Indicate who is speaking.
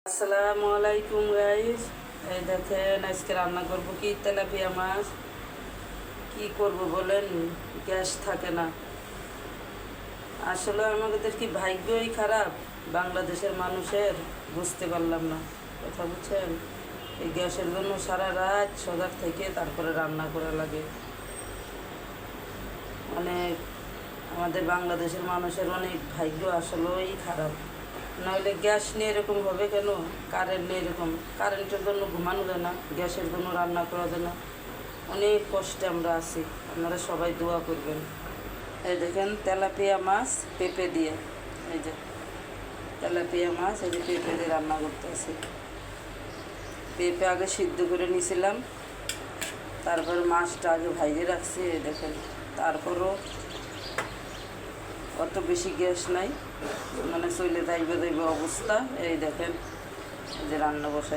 Speaker 1: আসসালামু আলাইকুম গাইস। এই দেখেন আজকে রান্না করব কি তেলাপিয়া মাছ। কি করব বলেন, গ্যাস থাকে না। আসলে আমাদের কি ভাগ্যই খারাপ বাংলাদেশের মানুষের, বুঝতে পারলাম না। কথা বুঝছেন, এই গ্যাসের জন্য সারা রাত সজাগ থেকে তারপরে রান্না করা লাগে। অনেক আমাদের বাংলাদেশের মানুষের অনেক ভাগ্য আসলেই খারাপ। নইলে গ্যাস নিয়ে এরকম হবে কেন? কারেন্ট নিয়ে এরকম, কারেন্টের জন্য ঘুমানো যায় না, গ্যাসের জন্য রান্না করা যায় না। অনেক কষ্টে আমরা আছি, আপনারা সবাই দোয়া করবেন। এই দেখেন তেলাপিয়া মাছ পেঁপে দিয়ে, এই যে তেলাপিয়া মাছ এই যে পেঁপে দিয়ে রান্না করতেছি। পেঁপে আগে সিদ্ধ করে নিয়েছিলাম, তারপর মাছটা আগে ভাইজে রাখছি। এই দেখেন, তারপরও অত বেশি গ্যাস নাই, মানে চলে যাইবে অবস্থা। এই দেখেন, এই যে রান্না বসাই।